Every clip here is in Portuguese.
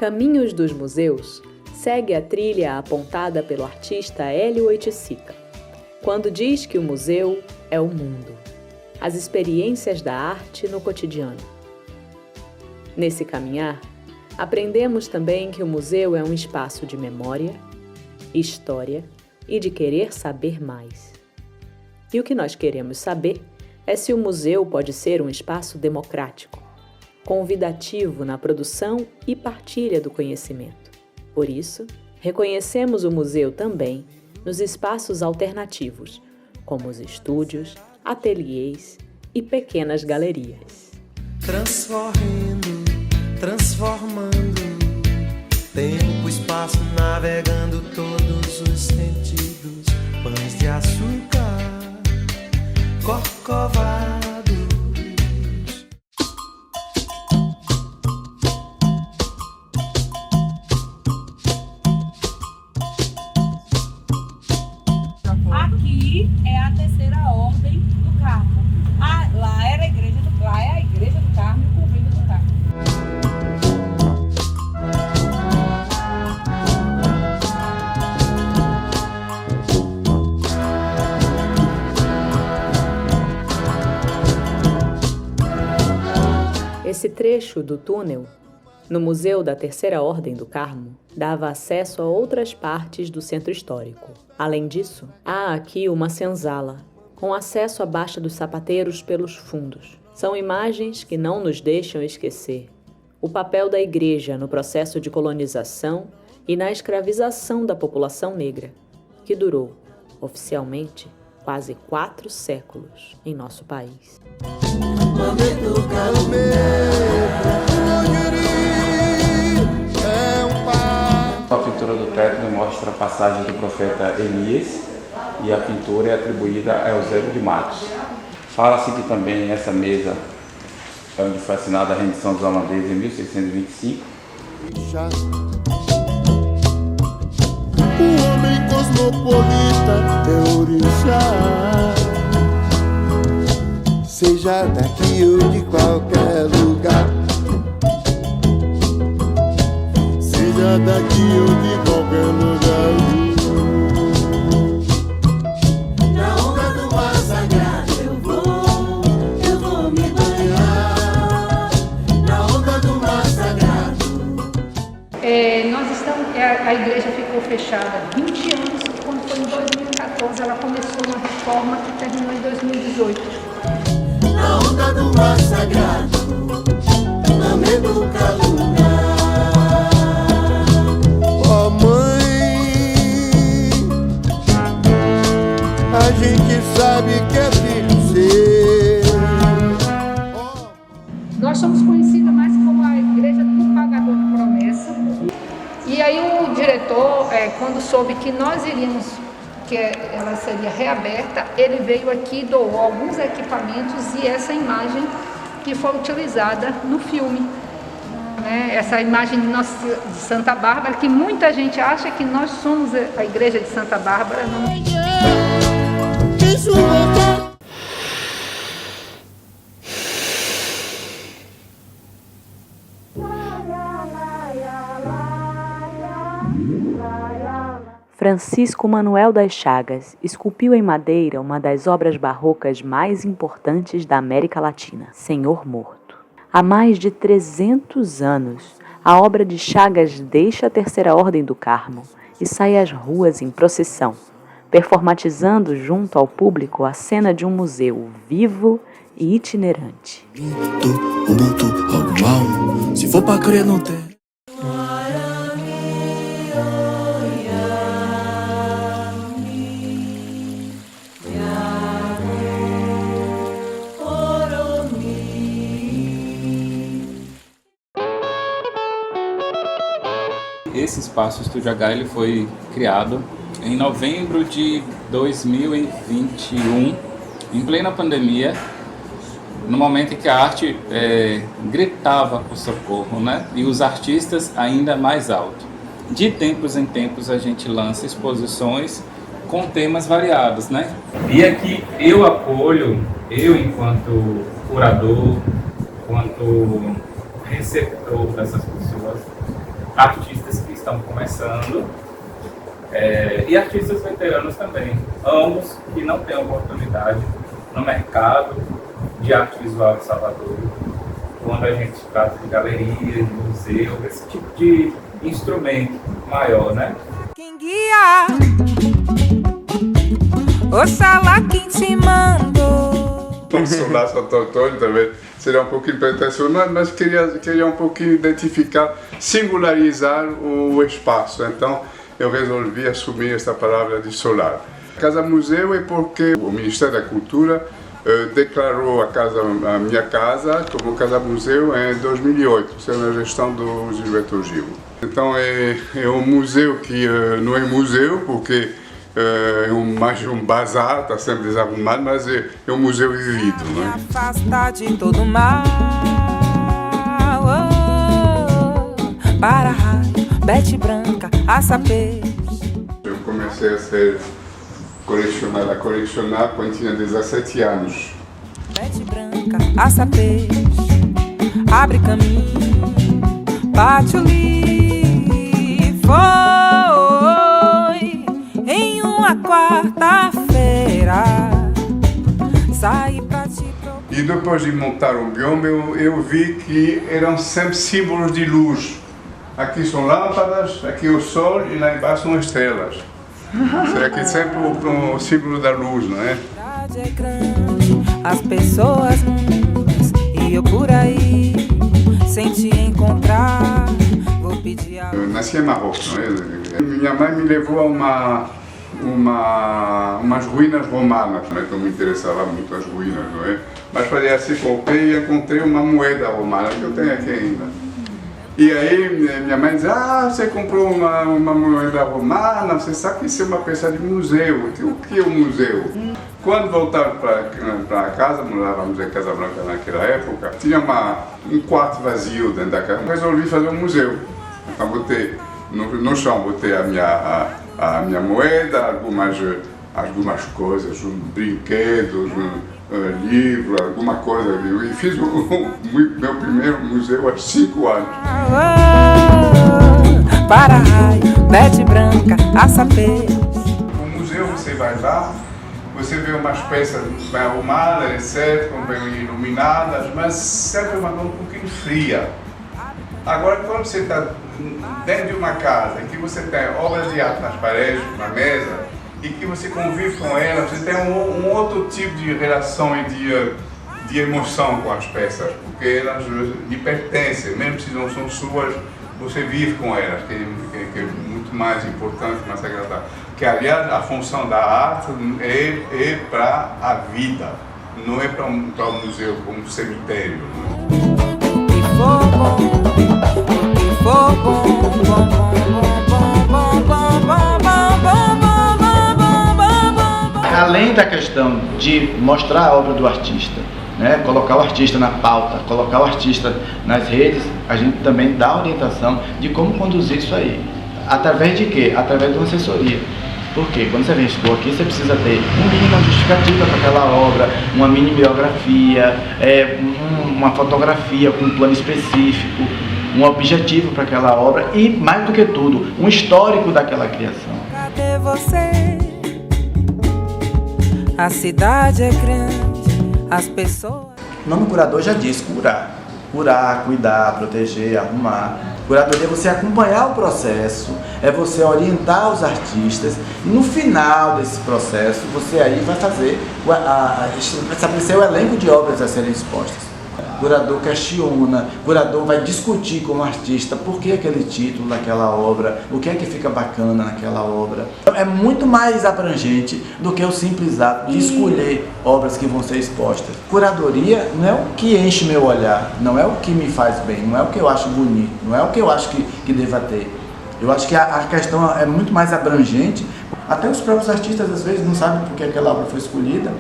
Caminhos dos Museus segue a trilha apontada pelo artista Hélio Oiticica, quando diz que o museu é o mundo, as experiências da arte no cotidiano. Nesse caminhar, aprendemos também que o museu é um espaço de memória, história e de querer saber mais. E o que nós queremos saber é se o museu pode ser um espaço democrático, convidativo na produção e partilha do conhecimento. Por isso, reconhecemos o museu também nos espaços alternativos, como os estúdios, ateliês e pequenas galerias. Transformando, tempo, espaço, navegando todos os sentidos, pães de açúcar, corcovados. Aqui é a terceira ordem do Carmo. Lá era a igreja do Carmo e o convento do Carmo. Esse trecho do túnel, no Museu da Terceira Ordem do Carmo, dava acesso a outras partes do centro histórico. Além disso, há aqui uma senzala, com acesso à Baixa dos Sapateiros pelos fundos. São imagens que não nos deixam esquecer o papel da igreja no processo de colonização e na escravização da população negra, que durou, oficialmente, quase 4 séculos em nosso país. A pintura do teto mostra a passagem do profeta Elias e a pintura é atribuída a Eusébio de Matos. Fala-se que também essa mesa é onde foi assinada a rendição dos holandeses em 1625. O homem cosmopolita é orixá, seja daqui ou de qualquer lugar, seja daqui ou de qualquer lugar. Na onda do mar sagrado eu vou me banhar. Na onda do mar sagrado. A igreja ficou fechada 20 anos, quando foi em 2014 ela começou uma reforma que terminou em 2018. Na onda do mar sagrado, na meduca lunar. Ó mãe, a gente sabe que é filho seu. Nós somos conhecidas mais como a igreja do pagador de promessa. E aí o diretor, quando soube que nós iríamos, que ela seria reaberta, ele veio aqui e doou alguns equipamentos e essa imagem que foi utilizada no filme. Essa imagem de Santa Bárbara, que muita gente acha que nós somos a igreja de Santa Bárbara. Não. Francisco Manuel das Chagas esculpiu em madeira uma das obras barrocas mais importantes da América Latina, Senhor Morto. Há mais de 300 anos, a obra de Chagas deixa a Terceira Ordem do Carmo e sai às ruas em procissão, performatizando junto ao público a cena de um museu vivo e itinerante. Se for pra crer, não tem. Esse espaço Estúdio H ele foi criado em novembro de 2021, em plena pandemia, no momento em que a arte gritava por socorro, né? E os artistas ainda mais alto. De tempos em tempos a gente lança exposições com temas variados, né? E aqui eu acolho, eu enquanto curador, enquanto receptor dessas pessoas, estão começando, e artistas veteranos também, ambos que não têm oportunidade no mercado de arte visual de Salvador, quando a gente trata de galeria, de museu, esse tipo de instrumento maior, né? Quem guia? Oxalá quem te mandou. Solar Santo Antônio também seria um pouquinho pretensioso, mas queria um pouquinho identificar, singularizar o espaço. Então eu resolvi assumir esta palavra de solar. Casa Museu é porque o Ministério da Cultura declarou a minha casa como Casa Museu em 2008, sendo a gestão do Gilberto Gil. Então é um museu que não é museu, porque é mais um bazar, está sempre desarrumado, mas é um museu vivido. Me afasta de todo mal, para raio, bete branca, açapê. Eu comecei a colecionar quando tinha 17 anos. Bete branca, açapê, abre caminho, bate o li, foi em uma quarta-feira, saí pra te procurar. E depois de montar o bioma, eu vi que eram sempre símbolos de luz. Aqui são lâmpadas, aqui o sol e lá embaixo são estrelas. Será que sempre o símbolo da luz, não é? A cidade é grande, as pessoas muitas, e eu por aí, sem te encontrar, vou pedir a... Eu nasci em Marrocos, não é? Minha mãe me levou a umas ruínas romanas, não é? Que eu me interessava muito as ruínas, não é? Mas falei assim com o pé e encontrei uma moeda romana, que eu tenho aqui ainda. E aí minha mãe diz, você comprou uma moeda romana, você sabe que isso é uma peça de museu. O que é um museu? Quando voltamos para casa, morávamos em Casablanca naquela época, tinha um quarto vazio dentro da casa. Resolvi fazer um museu. Então botei no chão, botei a minha moeda, algumas coisas, brinquedos, livro, alguma coisa. E fiz meu primeiro museu aos 5 anos. Para raio, bete branca, açapê. O museu, você vai lá, você vê umas peças bem arrumadas, etc., bem iluminadas, mas sempre uma coisa um pouquinho fria. Agora, quando você está dentro de uma casa em que você tem obras de arte nas paredes, na mesa, e que você convive com elas, você tem um outro tipo de relação e de emoção com as peças, porque elas lhe pertencem, mesmo se não são suas, você vive com elas, que é muito mais importante, mais agradável. Que, aliás, a função da arte é para a vida, não é para um museu como um cemitério. Além da questão de mostrar a obra do artista, né, colocar o artista na pauta, colocar o artista nas redes, a gente também dá orientação de como conduzir isso aí. Através de quê? Através de uma assessoria. Porque quando você vem expor aqui, você precisa ter um mínimo justificativa para aquela obra, uma mini biografia, uma fotografia com um plano específico, um objetivo para aquela obra e, mais do que tudo, um histórico daquela criação. Cadê você? A cidade é grande, as pessoas... O nome curador já diz curar. Curar, cuidar, proteger, arrumar. Curadoria é você acompanhar o processo, é você orientar os artistas e no final desse processo você aí vai fazer, estabelecer o elenco de obras a serem expostas. Curador questiona, curador vai discutir com o artista por que aquele título daquela obra, o que é que fica bacana naquela obra. É muito mais abrangente do que o simples ato de escolher obras que vão ser expostas. Curadoria não é o que enche meu olhar, não é o que me faz bem, não é o que eu acho bonito, não é o que eu acho que deva ter. Eu acho que a questão é muito mais abrangente. Até os próprios artistas às vezes não sabem por que aquela obra foi escolhida.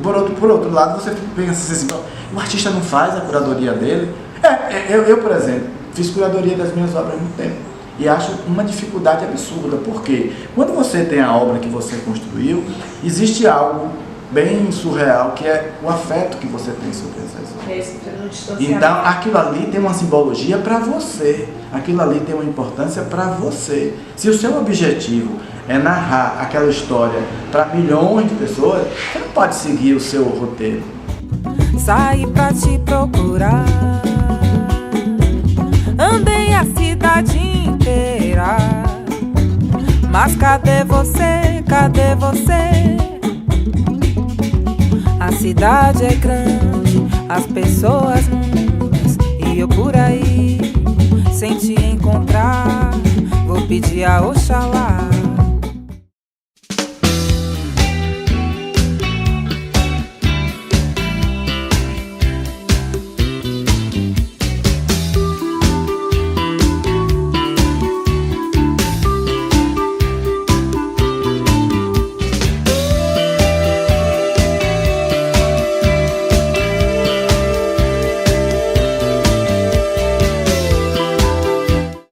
Por outro lado, você pensa assim, o artista não faz a curadoria dele. Eu, por exemplo, fiz curadoria das minhas obras há muito tempo. E acho uma dificuldade absurda. Por quê? Quando você tem a obra que você construiu, existe algo bem surreal, que é o afeto que você tem sobre essa obra. Então, aquilo ali tem uma simbologia para você. aquilo ali tem uma importância para você. Se o seu objetivo é narrar aquela história para milhões de pessoas, você não pode seguir o seu roteiro. Saí pra te procurar, andei a cidade inteira, mas cadê você, cadê você? A cidade é grande, as pessoas muitas, e eu por aí, sem te encontrar, vou pedir a Oxalá